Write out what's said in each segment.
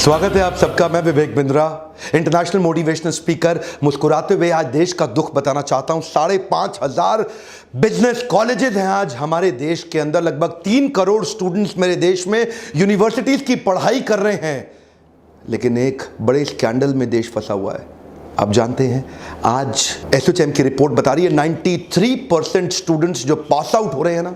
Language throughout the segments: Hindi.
स्वागत है आप सबका। मैं Vivek Bindra, international motivational speaker. मुस्कुराते हुए आज देश का दुख बताना चाहता हूं। 5,500 बिजनेस कॉलेजेस हैं आज हमारे देश के अंदर। लगभग 3 करोड़ स्टूडेंट्स मेरे देश में यूनिवर्सिटीज की पढ़ाई कर रहे हैं, लेकिन एक बड़े स्कैंडल में देश फंसा हुआ है। आप जानते हैं, आज एसोचैम की रिपोर्ट बता रही है 93% स्टूडेंट्स जो पास आउट हो रहे हैं ना,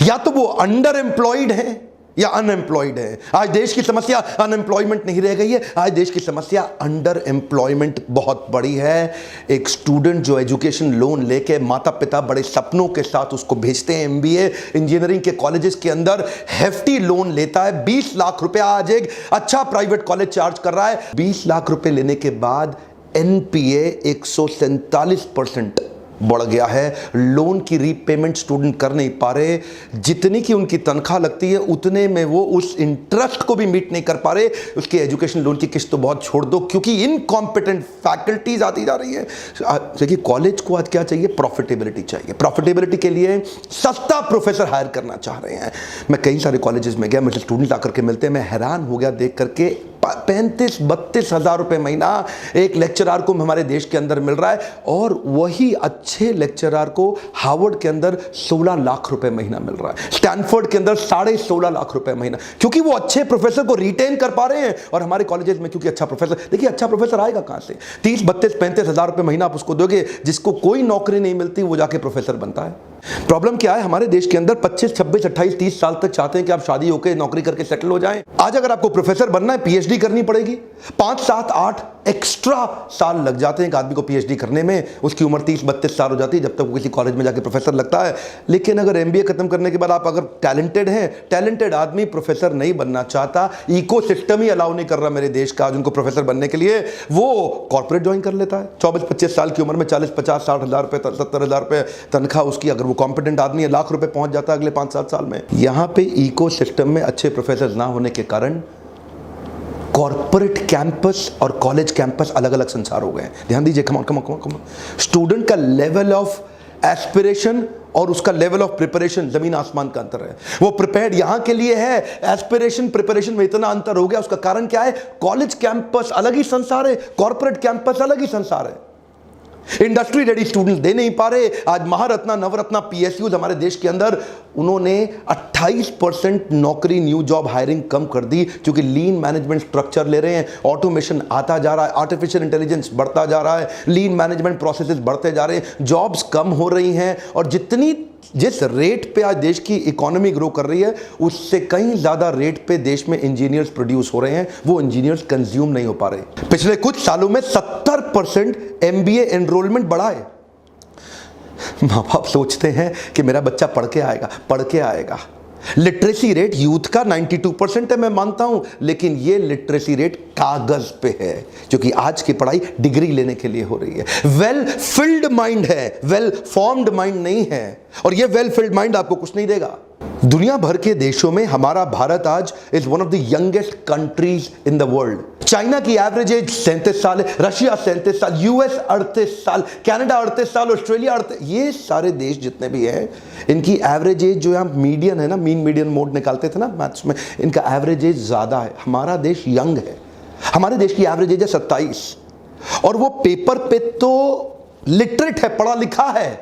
या तो वो अंडर एम्प्लॉयड हैं या अनएम्प्लॉयड है। आज देश की समस्या अनएम्प्लॉयमेंट नहीं रह गई है, आज देश की समस्या अंडर एम्प्लॉयमेंट बहुत बड़ी है। एक स्टूडेंट जो एजुकेशन लोन लेके माता पिता बड़े सपनों के साथ उसको भेजते हैं एमबीए इंजीनियरिंग के कॉलेजेस के अंदर, हेफ्टी लोन लेता है। 20 लाख रुपया आज एक अच्छा प्राइवेट कॉलेज चार्ज कर रहा है। 20 लाख रुपए लेने के बाद एनपीए 147% बढ़ गया है। लोन की रीपेमेंट स्टूडेंट कर नहीं पा रहे। जितनी की उनकी तनख्वाह लगती है उतने में वो उस इंटरेस्ट को भी मीट नहीं कर पा रहे। उसके एजुकेशन लोन की किस्त तो बहुत छोड़ दो, क्योंकि इनकॉम्पिटेंट फैकल्टीज आती जा रही है। देखिए, कॉलेज को आज क्या चाहिए? प्रॉफिटेबिलिटी चाहिए। प्रॉफिटेबिलिटी के लिए सस्ता प्रोफेसर हायर करना चाह रहे हैं। मैं कई सारे कॉलेजेस में गया, मुझे स्टूडेंट आकर के मिलते हैं, मैं हैरान हो गया देख करके। 35-32 हजार रुपए महीना एक लेक्चरर को हमारे देश के अंदर मिल रहा है, और वही अच्छे लेक्चरर को हार्वर्ड के अंदर 16 लाख रुपए महीना मिल रहा है, स्टैनफोर्ड के अंदर 16.5 लाख रुपए महीना, क्योंकि वो अच्छे प्रोफेसर को रिटेन कर पा रहे हैं। और हमारे कॉलेजेस में क्योंकि अच्छा प्रोफेसर, देखिए अच्छा प्रोफेसर आएगा कहां से? 30-32-35 हजार रुपए महीना आप उसको दोगे, जिसको कोई नौकरी नहीं मिलती वो जाके प्रोफेसर बनता है। प्रॉब्लम क्या है? हमारे देश के अंदर 25, 26, 28, 30 साल तक चाहते हैं कि आप शादी होकर नौकरी करके सेटल हो जाएं। आज अगर आपको प्रोफेसर बनना है, पीएचडी करनी पड़ेगी। 5, 7, 8 एक्स्ट्रा साल लग जाते हैं एक आदमी को पीएचडी करने में। उसकी उम्र 30-32 साल हो जाती है जब तक वो किसी कॉलेज में जाके प्रोफेसर लगता है। लेकिन अगर एमबीए खत्म करने के बाद आप अगर टैलेंटेड हैं, टैलेंटेड आदमी प्रोफेसर नहीं बनना चाहता, इकोसिस्टम ही अलाउ नहीं कर रहा मेरे देश का आज उनको प्रोफेसर बनने के लिए, वो कॉर्पोरेट ज्वाइन कर लेता है। 24-25 साल की उम्र में 40-50-60 हजार रुपए, 70 हजार रुपए तनख्वाह उसकी। अगर वो कॉम्पिटेंट आदमी है, लाख रुपए पहुंच जाता है अगले 5-7 साल में। यहां पे इकोसिस्टम में अच्छे प्रोफेसर ना होने के कारण कॉर्पोरेट कैंपस और कॉलेज कैंपस अलग अलग संसार हो गए हैं। ध्यान दीजिए, कम ऑन। स्टूडेंट का लेवल ऑफ एस्पिरेशन और उसका लेवल ऑफ प्रिपरेशन जमीन आसमान का अंतर है। वो प्रिपेयर्ड यहां के लिए है, एस्पिरेशन प्रिपरेशन में इतना अंतर हो गया। उसका कारण क्या है? कॉलेज कैंपस अलग ही संसार है, कॉर्पोरेट कैंपस अलग ही संसार है। इंडस्ट्री रेडी स्टूडेंट दे नहीं पा रहे। आज महारत्ना, नवरत्ना पीएसयूज हमारे देश के अंदर, उन्होंने 28% नौकरी न्यू जॉब हायरिंग कम कर दी, क्योंकि लीन मैनेजमेंट स्ट्रक्चर ले रहे हैं। ऑटोमेशन आता जा रहा है, आर्टिफिशियल इंटेलिजेंस बढ़ता जा रहा है, लीन मैनेजमेंट प्रोसेसेस बढ़ते जा रहे हैं, जॉब्स कम हो रही हैं। और जिस रेट पे आज देश की इकोनॉमी ग्रो कर रही है, उससे कहीं ज्यादा रेट पे देश में इंजीनियर्स प्रोड्यूस हो रहे हैं। वो इंजीनियर्स कंज्यूम नहीं हो पा रहे। पिछले कुछ सालों में 70% एमबीए एनरोलमेंट बढ़ा है। माँ बाप सोचते हैं कि मेरा बच्चा पढ़ के आएगा। लिटरेसी रेट यूथ का 92% है, मैं मानता हूं, लेकिन ये लिटरेसी रेट कागज पे है, क्योंकि आज की पढ़ाई डिग्री लेने के लिए हो रही है। वेल फिल्ड माइंड है, वेल फॉर्म्ड माइंड नहीं है। और ये वेल फिल्ड माइंड आपको कुछ नहीं देगा। दुनिया भर के देशों में हमारा भारत आज is one of the youngest countries in the world. China की एवरेज एज 37 साल है, रशिया 37 साल, यूएस 38 साल, कनाडा 38 साल, ऑस्ट्रेलिया 38। ये सारे देश जितने भी हैं, इनकी एवरेज एज जो हम मीडियन है ना, मीन मीडियन मोड निकालते थे ना मैथ्स में, इनका एवरेज एज ज्यादा है। हमारा देश यंग है। हमारे देश की एवरेज एज है 27, और वो पेपर पे तो लिटरेट है, पढ़ा लिखा है,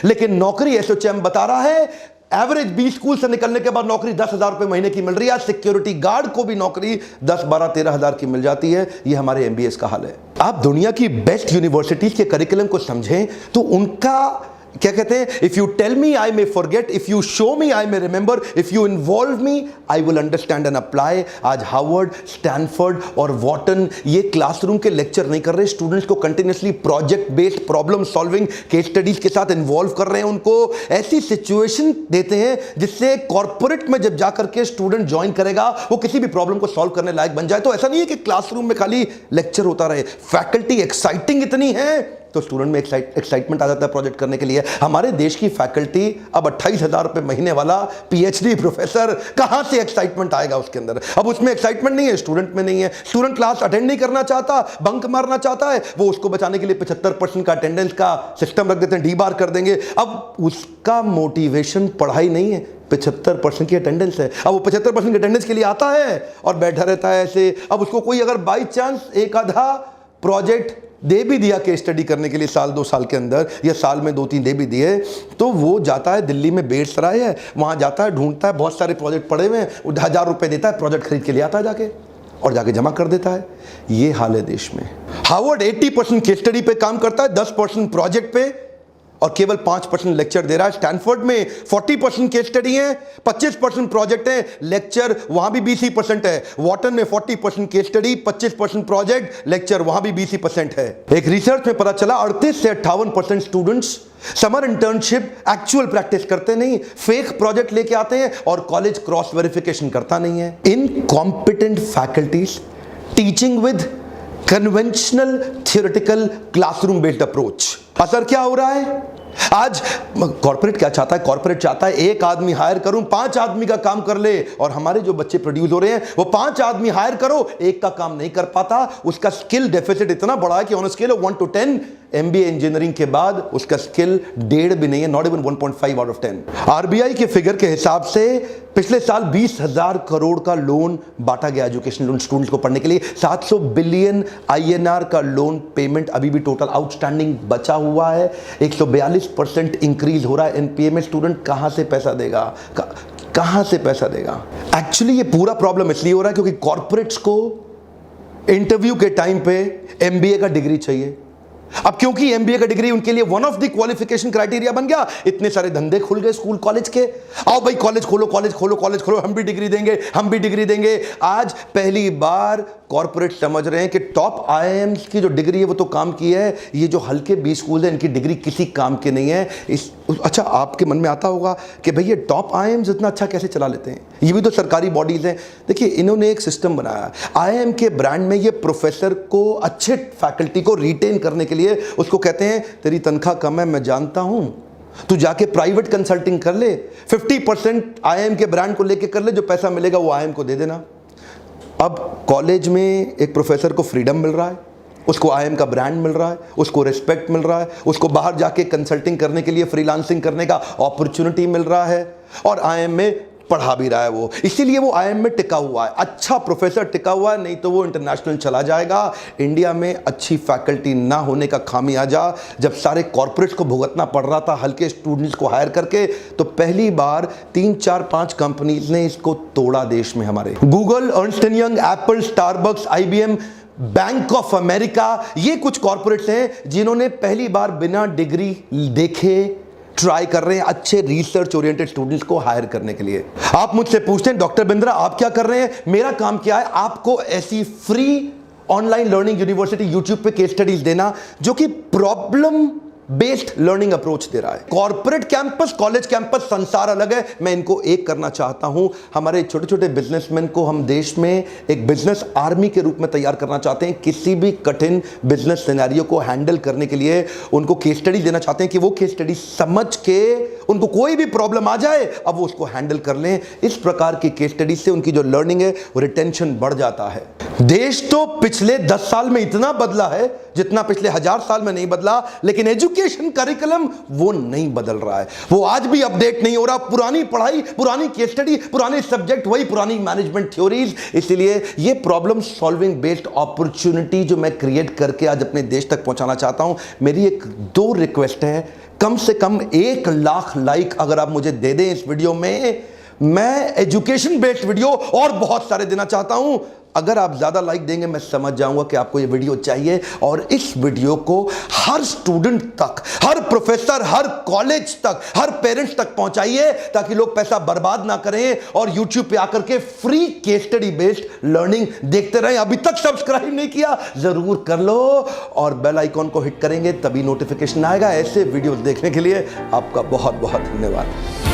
लेकिन नौकरी एसोचैम बता रहा है एवरेज 20 स्कूल से निकलने के बाद नौकरी 10,000 रुपए महीने की मिल रही है। सिक्योरिटी गार्ड को भी नौकरी 10, 12, 13 हजार की मिल जाती है। ये हमारे एमबीएस का हाल है। आप दुनिया की बेस्ट यूनिवर्सिटीज के करिकुलम को समझें तो उनका क्या कहते हैं? If you tell me I may forget, if you show me I may remember, if you involve me I will understand and apply. आज हार्वर्ड, स्टैनफोर्ड और वॉटन ये क्लासरूम के लेक्चर नहीं कर रहे, स्टूडेंट्स को continuously project based problem solving case studies के साथ इन्वॉल्व कर रहे हैं। उनको ऐसी सिचुएशन देते हैं जिससे कॉर्पोरेट में जब जाकर के स्टूडेंट ज्वाइन करेगा वो किसी भी प्रॉब्लम को सॉल्व करने लायक बन जाए। तो ऐसा नहीं है कि क्लासरूम में खाली लेक्चर होता रहे। फैकल्टी एक्साइटिंग इतनी है तो स्टूडेंट में एक्साइटमेंट आ जाता है प्रोजेक्ट करने के लिए। हमारे देश की फैकल्टी अब 28,000 रुपये महीने वाला पीएचडी प्रोफेसर, कहां से एक्साइटमेंट आएगा उसके अंदर? अब उसमें एक्साइटमेंट नहीं है, स्टूडेंट में नहीं है। स्टूडेंट क्लास अटेंड नहीं करना चाहता, बंक मारना चाहता है, वो उसको बचाने के लिए 75% का अटेंडेंस का सिस्टम रख देते हैं, डी बार कर देंगे। अब उसका मोटिवेशन पढ़ाई नहीं है, 75% की अटेंडेंस है। अब वो 75% की अटेंडेंस के लिए आता है और बैठा रहता है ऐसे। अब उसको कोई अगर बाई चांस एक आधा प्रोजेक्ट दे भी दिया केस स्टडी करने के लिए साल 2 साल के अंदर, या साल में 2-3 दे भी दिए, तो वो जाता है दिल्ली में बेड़सराय है, वहां जाता है, ढूंढता है, बहुत सारे प्रोजेक्ट पड़े हुए हैं, 1000 रुपए देता है, प्रोजेक्ट खरीद के लिए आता है जाके और जाके जमा कर देता है। ये हाल है देश में। हार्वर्ड 80% केस स्टडी पे काम करता है, 10% प्रोजेक्ट पे, और केवल 5% लेक्चर दे रहा है। स्टैनफोर्ड में 40% केस स्टडी है, 25% प्रोजेक्ट है, लेक्चर वहां भी 20% है। वॉटन में 40% केस स्टडी, 25% प्रोजेक्ट, लेक्चर वहां भी 20% है। एक रिसर्च में पता चला 38 से 58% students summer internship actual practice करते नहीं, फेक प्रोजेक्ट लेके आते हैं और कॉलेज क्रॉस वेरिफिकेशन करता नहीं है। Incompetent faculties teaching with conventional theoretical classroom based approach. असर क्या हो रहा है? आज कॉर्पोरेट क्या चाहता है? कॉर्पोरेट चाहता है एक आदमी हायर करूं, 5 आदमी का काम कर ले। और हमारे जो बच्चे प्रोड्यूस हो रहे हैं, वो 5 आदमी हायर करो, एक का काम नहीं कर पाता। उसका स्किल डेफिसिट इतना बड़ा है कि on scale of 1 to 10 MBA engineering के बाद उसका स्किल 1.5 भी नहीं है, not even 1.5 out of 10। RBI के फिगर के हिसाब से पिछले साल 20,000 करोड़ का लोन बांटा गया एजुकेशन लोन स्टूडेंट्स को पढ़ने के लिए। 700 बिलियन INR का लोन पेमेंट अभी भी टोटल आउटस्टैंडिंग बचा हुआ है। 142% इंक्रीज हो रहा है एनपीए में। स्टूडेंट कहां से पैसा देगा? कहां से पैसा देगा? एक्चुअली ये पूरा प्रॉब्लम इसलिए हो रहा है क्योंकि कॉर्पोरेट्स को इंटरव्यू के टाइम पे एमबीए का डिग्री चाहिए। अब क्योंकि एमबीए का डिग्री उनके लिए one of the qualification criteria बन गया, इतने सारे धंधे खुल गए स्कूल कॉलेज के। आओ भाई कॉलेज खोलो, कॉलेज खोलो, कॉलेज खोलो, हम भी डिग्री देंगे, हम भी डिग्री देंगे। आज पहली बार कॉर्पोरेट समझ रहे हैं कि टॉप आईआईएम्स की जो डिग्री है वो तो काम की है, ये जो हल्के 20 स्कूल है इनकी डिग्री किसी काम के नहीं है। अच्छा, आपके मन में आता होगा कि भाई ये टॉप आईआईएम्स इतना अच्छा कैसे चला लेते हैं? ये भी तो सरकारी बॉडीज हैं। देखिए, इन्होंने एक सिस्टम बनाया आईआईएम के ब्रांड में। ये प्रोफेसर को, अच्छे फैकल्टी को रिटेन करने के लिए उसको कहते हैं तेरी तनख्वाह कम है, मैं जानता हूं, तू जाके प्राइवेट कंसल्टिंग कर ले, 50% आईआईएम के ब्रांड को लेके कर ले, जो पैसा मिलेगा वो आईआईएम को दे देना। अब कॉलेज में एक प्रोफेसर को फ्रीडम मिल रहा है, उसको आईआईएम का ब्रांड मिल रहा है, उसको रिस्पेक्ट मिल रहा है, उसको बाहर जाके कंसल्टिंग करने के लिए, फ्रीलांसिंग करने का अपॉर्चुनिटी मिल रहा है, और आईआईएम में पढ़ा भी रहा है वो। इसीलिए वो आईआईएम में टिका हुआ है। अच्छा प्रोफेसर टिका हुआ है, नहीं तो वो इंटरनेशनल चला जाएगा। इंडिया में अच्छी फैकल्टी ना होने का खामियाजा जब सारे कॉर्पोरेट्स को भुगतना पड़ रहा था हल्के स्टूडेंट्स को हायर करके, तो पहली बार 3, 4, 5 कंपनीज ने इसको तोड़ा देश में हमारे। Google, Ernst and young, Apple, Starbucks, IBM, bank of America, ये कुछ कॉर्पोरेट्स हैं जिन्होंने पहली बार बिना डिग्री देखे ट्राई कर रहे हैं अच्छे रिसर्च ओरिएंटेड स्टूडेंट्स को हायर करने के लिए। आप मुझसे पूछते हैं डॉक्टर बिंद्रा आप क्या कर रहे हैं? मेरा काम क्या है? आपको ऐसी free online learning university YouTube पे केस स्टडीज देना जो कि प्रॉब्लम बेस्ड लर्निंग अप्रोच दे रहा है। कॉर्पोरेट कैंपस, कॉलेज कैंपस, संसार अलग है। मैं इनको एक करना चाहता हूं। हमारे छोटे छोटे बिजनेसमैन को हम देश में एक बिजनेस आर्मी के रूप में तैयार करना चाहते हैं। किसी भी कठिन बिजनेस सिनेरियो को हैंडल करने के लिए उनको केस स्टडी देना चाहते हैं कि वो केस स्टडी समझ के उनको कोई भी प्रॉब्लम आ जाए अब वो उसको हैंडल कर लें। इस प्रकार की केस स्टडी से उनकी जो लर्निंग है वो रिटेंशन बढ़ जाता है। देश तो पिछले 10 साल में इतना बदला है जितना पिछले 1000 साल में नहीं बदला, लेकिन एजुकेशन करिकुलम वो नहीं बदल रहा है, वो आज भी अपडेट नहीं हो रहा। पुरानी पढ़ाई, पुरानी केस स्टडी, पुराने सब्जेक्ट, वही पुरानी मैनेजमेंट थ्योरीज। इसलिए ये प्रॉब्लम सॉल्विंग बेस्ड अपॉर्चुनिटी जो मैं क्रिएट करके आज अपने देश तक पहुंचाना चाहता हूं, मेरी एक 2 रिक्वेस्ट है। कम से कम 1 लाख लाइक अगर आप मुझे दे दें इस वीडियो में, मैं एजुकेशन बेस्ड वीडियो और बहुत सारे देना चाहता हूं। अगर आप ज्यादा लाइक देंगे मैं समझ जाऊंगा कि आपको ये वीडियो चाहिए, और इस वीडियो को हर स्टूडेंट तक, हर प्रोफेसर, हर कॉलेज तक, हर पेरेंट्स तक पहुंचाइए ताकि लोग पैसा बर्बाद ना करें और YouTube पे आकर के free case study based learning देखते रहें। अभी तक सब्सक्राइब नहीं किया जरूर कर लो और बेल आइकॉन को हिट करेंगे तभी नोटिफिकेशन आएगा। ऐसे वीडियोस देखने के लिए आपका बहुत बहुत धन्यवाद।